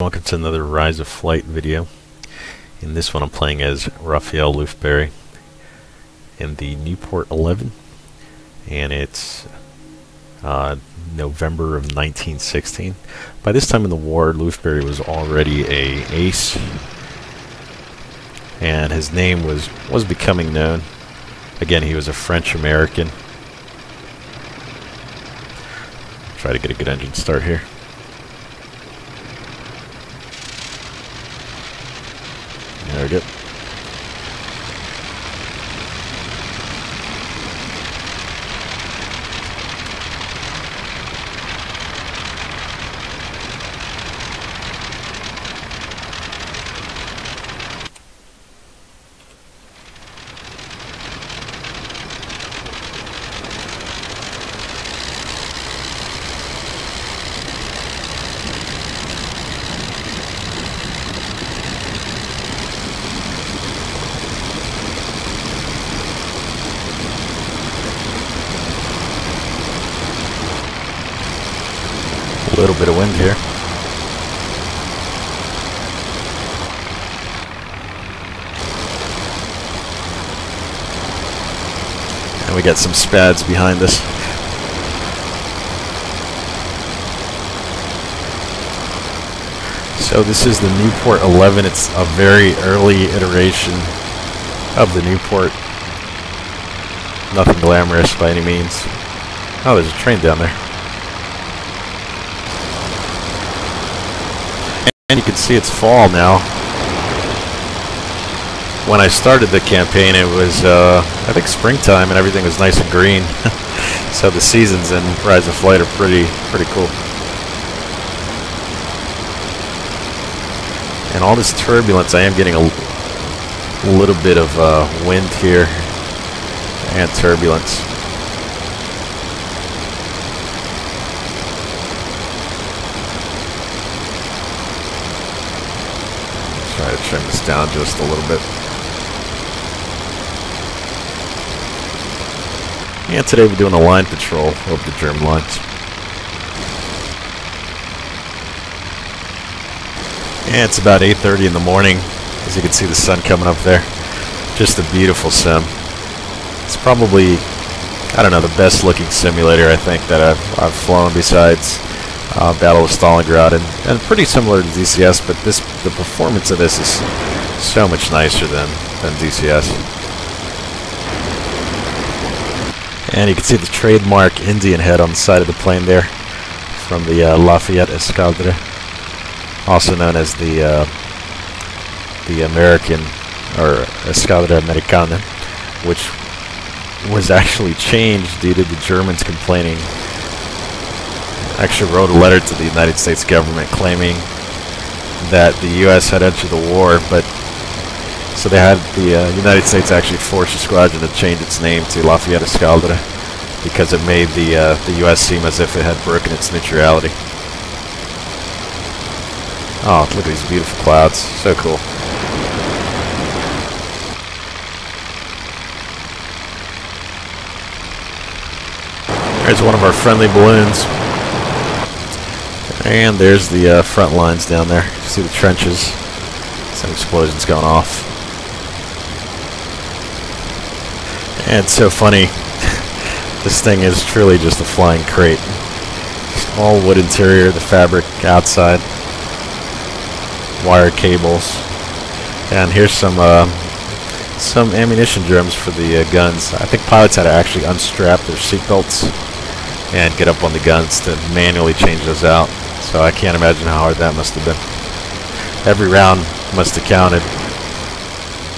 Welcome to another Rise of Flight video. In this one I'm playing as Raphael Lufbery in the Newport 11, and it's November of 1916. By this time in the war, Lufbery was already an ace, and his name was becoming known. Again, he was a French-American. Try to get a good engine start here. There we go. A little bit of wind here. And we got some spads behind us. So this is the Newport 11. It's a very early iteration of the Newport. Nothing glamorous by any means. Oh, there's a train down there. And you can see its fall now. When I started the campaign, it was, I think, springtime, and everything was nice and green. So the seasons in Rise of Flight are pretty cool. And all this turbulence, I am getting a little bit of wind here and turbulence. Try to trim this down just a little bit. And today we're doing a line patrol of the German lines. And it's about 8:30 in the morning. As you can see, the sun coming up there. Just a beautiful sim. It's probably, I don't know, the best looking simulator I think that I've flown besides Battle of Stalingrad, and pretty similar to DCS, but the performance of this is so much nicer than DCS. And you can see the trademark Indian head on the side of the plane there from the Lafayette Escadre, also known as the American, or Escadra Americana, which was actually changed due to the Germans complaining. Actually wrote a letter to the United States government claiming that the U.S. had entered the war, but so they had the United States actually force the squadron to change its name to Lafayette Escadre because it made the U.S. seem as if it had broken its neutrality. Oh, look at these beautiful clouds. So cool. There's one of our friendly balloons. And there's the front lines down there. You see the trenches. Some explosions going off. And it's so funny. This thing is truly just a flying crate. All wood interior, the fabric outside. Wire cables. And here's some ammunition drums for the guns. I think pilots had to actually unstrap their seatbelts and get up on the guns to manually change those out. So I can't imagine how hard that must have been. Every round must have counted,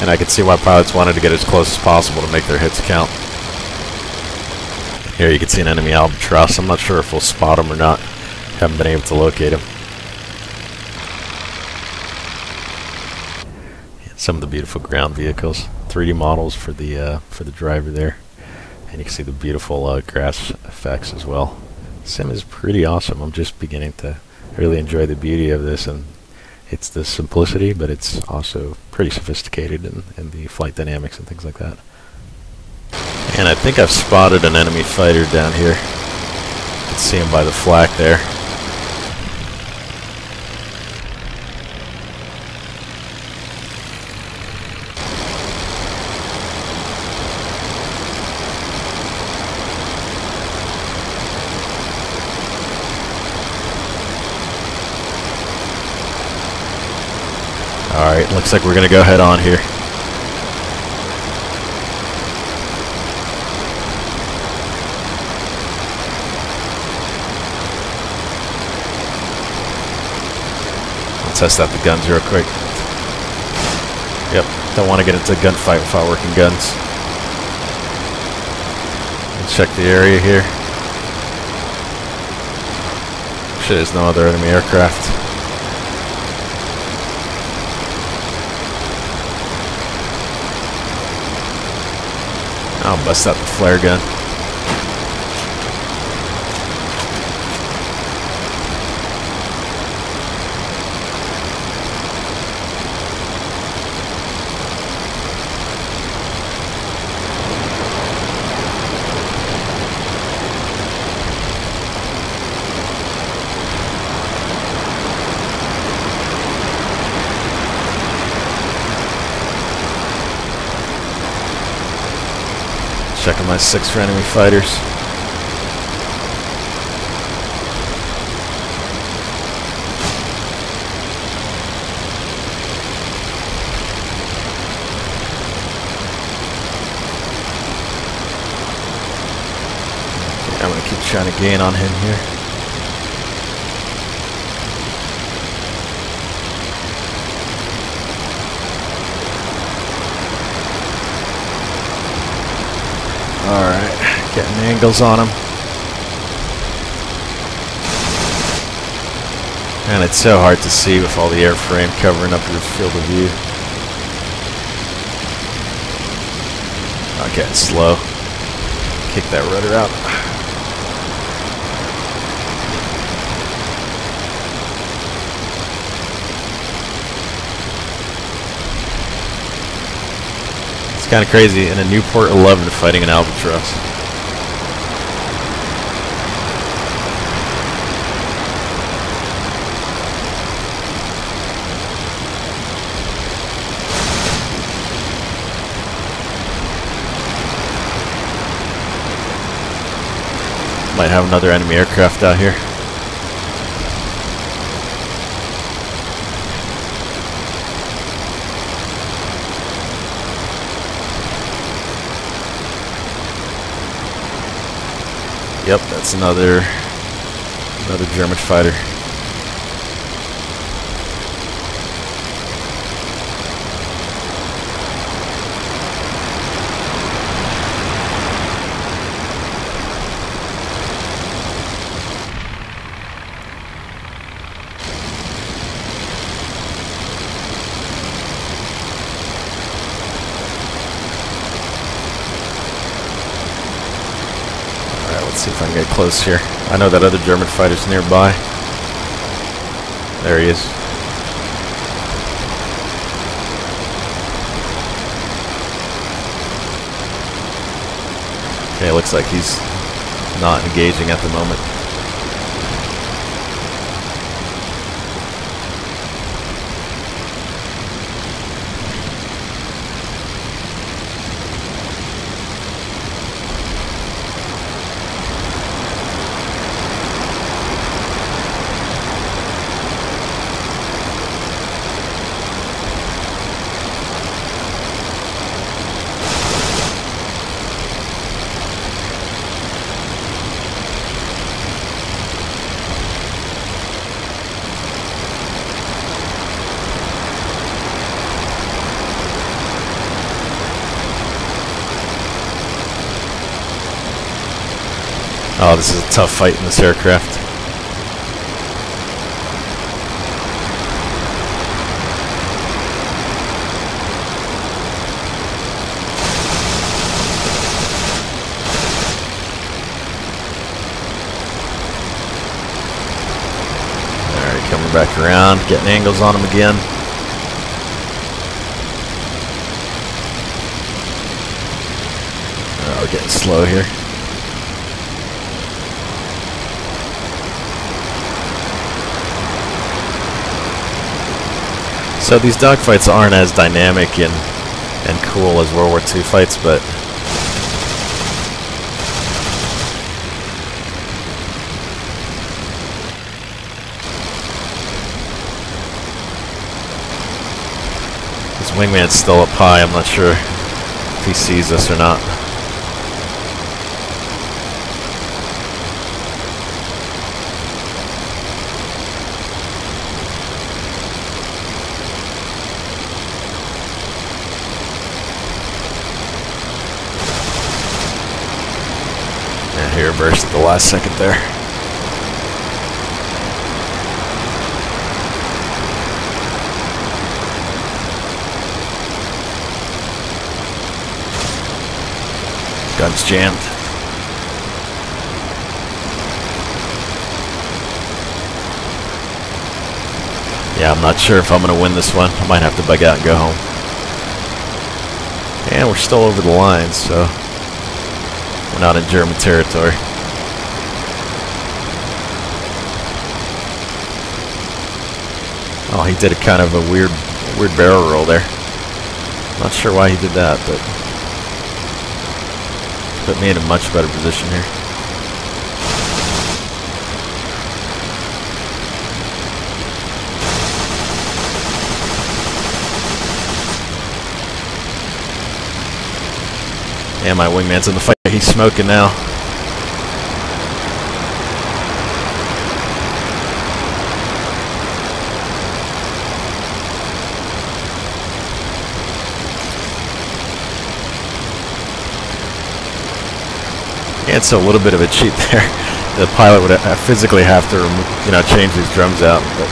and I could see why pilots wanted to get as close as possible to make their hits count. Here you can see an enemy albatross. I'm not sure if we'll spot him or not. Haven't been able to locate him. And some of the beautiful ground vehicles, 3D models for the driver there, and you can see the beautiful grass effects as well. Sim is pretty awesome. I'm just beginning to really enjoy the beauty of this, and it's the simplicity, but it's also pretty sophisticated in the flight dynamics and things like that. And I think I've spotted an enemy fighter down here. You can see him by the flak there. Alright, looks like we're gonna go head on here. I'll test out the guns real quick. Yep, don't want to get into a gunfight without working guns. Let's check the area here. Shit, there's no other enemy aircraft. I'll bust out the flare gun. Checking my 6 for enemy fighters. Okay, I'm gonna keep trying to gain on him here. Alright, getting angles on him. And it's so hard to see with all the airframe covering up your field of view. I'm getting slow. Kick that rudder out. It's kind of crazy in a Newport 11 fighting an Albatross. Might have another enemy aircraft out here. Yep, that's another German fighter. Let's see if I can get close here. I know that other German fighter's nearby. There he is. Okay, it looks like he's not engaging at the moment. Oh, this is a tough fight in this aircraft. Alright, coming back around, getting angles on him again. Oh, we're getting slow here. So these dogfights aren't as dynamic and cool as World War II fights, but His wingman's still up high. I'm not sure if he sees us or not. Yeah, he reversed at the last second there. Gun's jammed. Yeah, I'm not sure if I'm going to win this one. I might have to bug out and go home. And we're still over the line, so we're not in German territory. Oh, he did a kind of a weird barrel roll there. Not sure why he did that, but put me in a much better position here. Yeah, my wingman's in the fight. He's smoking now. Yeah, it's a little bit of a cheat there. The pilot would physically have to, change these drums out. But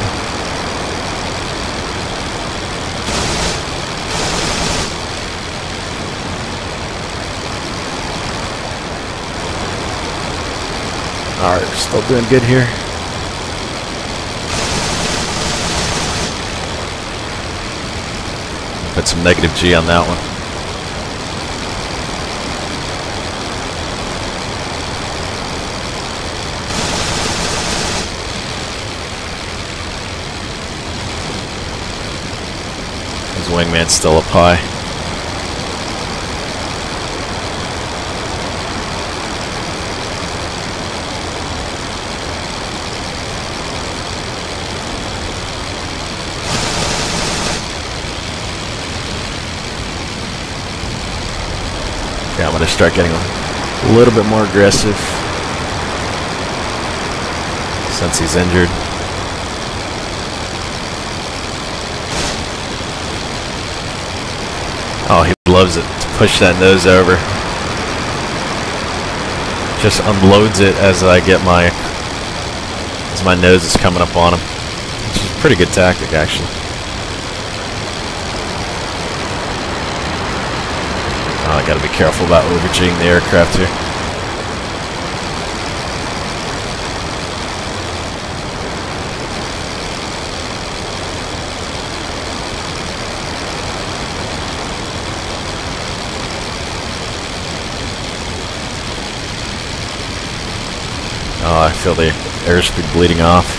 all right, we're still doing good here. Put some negative G on that one. His wingman's still up high. Okay, I'm going to start getting a little bit more aggressive since he's injured. Oh, he loves it to push that nose over. Just unloads it as my nose is coming up on him. Which is a pretty good tactic, actually. Oh, I gotta be careful about overjing the aircraft here. Oh, I feel the airspeed bleeding off.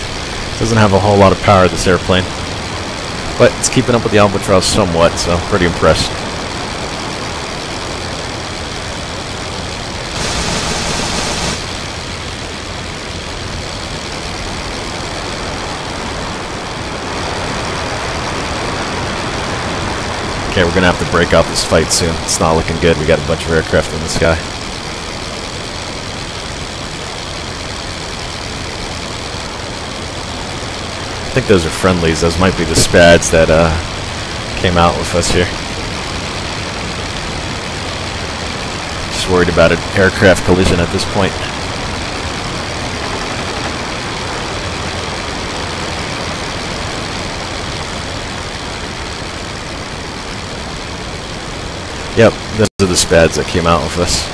Doesn't have a whole lot of power, this airplane. But it's keeping up with the Albatross somewhat, so pretty impressed. Okay, we're going to have to break out this fight soon. It's not looking good. We got a bunch of aircraft in the sky. I think those are friendlies. Those might be the Spads that came out with us here. Just worried about an aircraft collision at this point. Yep, those are the Spads that came out with us.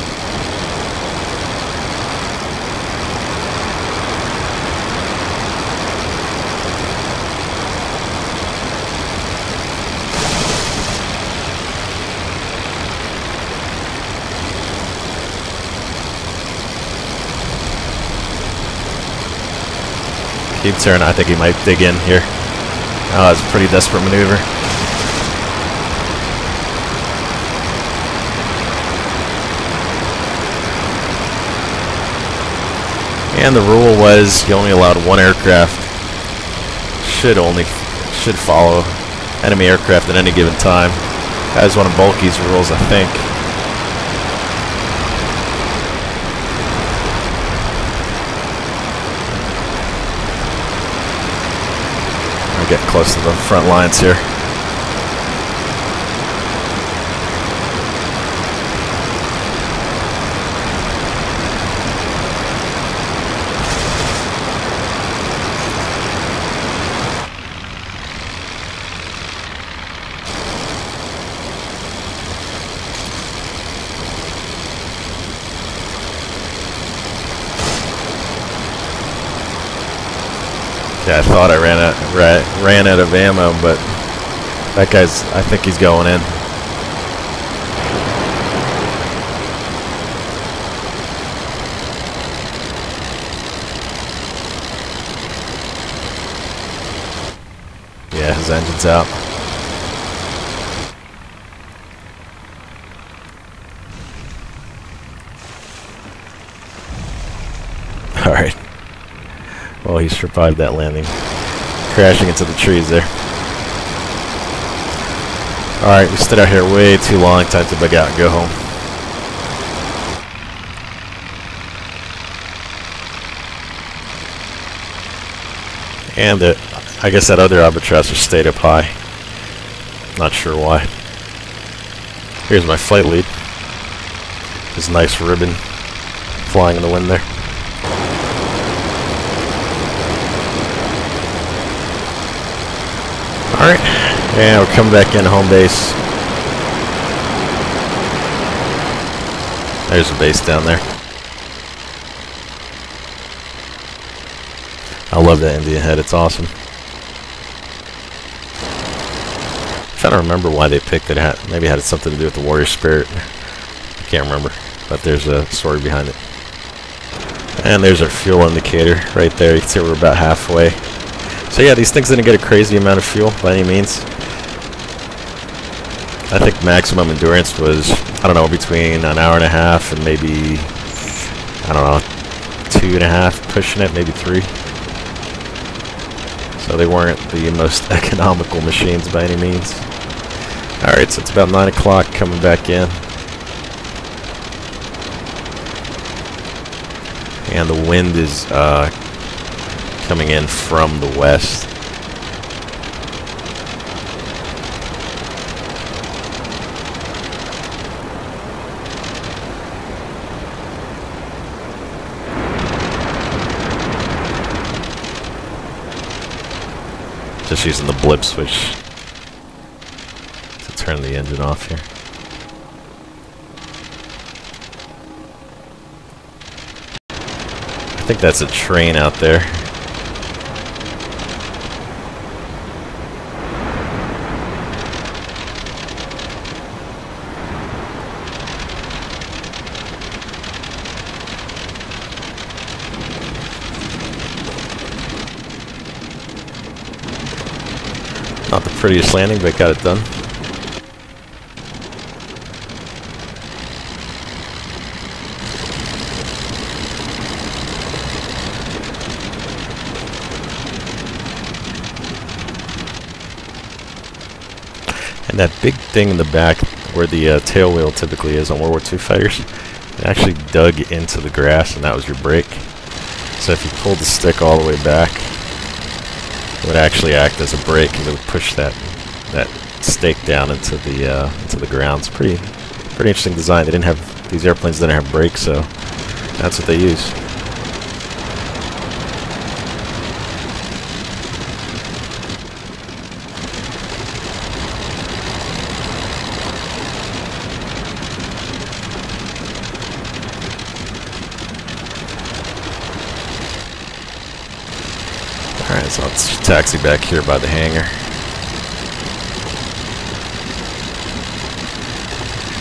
Keep turning. I think he might dig in here. Oh, it's a pretty desperate maneuver. And the rule was you only allowed one aircraft. Should follow enemy aircraft at any given time. That is one of Bulky's rules, I think. We're getting close to the front lines here. Yeah, I thought I ran out of ammo, but that guy's, I think he's going in. Yeah, his engine's out. Alright. Well, he survived that landing. Crashing into the trees there. Alright, we stood out here way too long. Time to bug out and go home. And I guess that other albatross just stayed up high. Not sure why. Here's my flight lead. This nice ribbon flying in the wind there. Alright, and we're coming back in home base. There's a base down there. I love that Indian head, it's awesome. I'm trying to remember why they picked it. Maybe it had something to do with the warrior spirit. I can't remember, but there's a story behind it. And there's our fuel indicator right there. You can see we're about halfway. So yeah, these things didn't get a crazy amount of fuel by any means. I think maximum endurance was, I don't know, between an hour and a half and maybe, I don't know, 2.5, pushing it, maybe 3. So they weren't the most economical machines by any means. Alright, so it's about 9 o'clock, coming back in. And the wind is coming in from the west. Just using the blip switch to turn the engine off here. I think that's a train out there. Not the prettiest landing, but got it done. And that big thing in the back, where the tail wheel typically is on World War II fighters, it actually dug into the grass, and that was your brake. So if you pulled the stick all the way back, it would actually act as a brake, and it would push that stake down into the ground. It's pretty interesting design. They didn't have, these airplanes didn't have brakes, so that's what they use. Alright, so let's taxi back here by the hangar.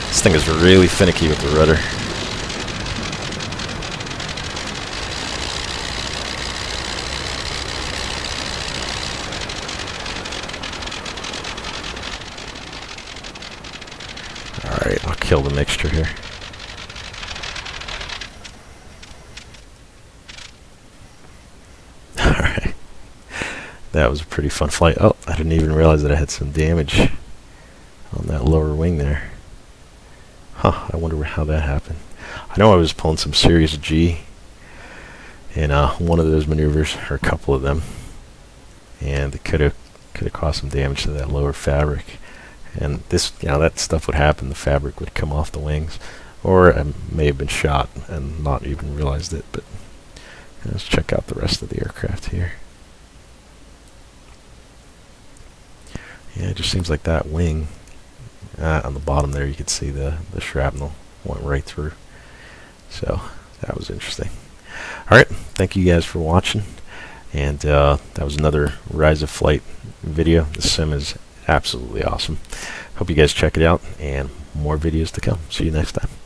This thing is really finicky with the rudder. Alright, I'll kill the mixture here. that was a pretty fun flight. Oh, I didn't even realize that I had some damage on that lower wing there. Huh, I wonder how that happened. I know I was pulling some serious G in one of those maneuvers, or a couple of them, and it could have caused some damage to that lower fabric. And this, that stuff would happen. The fabric would come off the wings, or I may have been shot and not even realized it. But let's check out the rest of the aircraft here. Yeah, it just seems like that wing on the bottom there, you could see the shrapnel went right through. So that was interesting. Alright, thank you guys for watching, and that was another Rise of Flight video. The sim is absolutely awesome. Hope you guys check it out, and more videos to come. See you next time.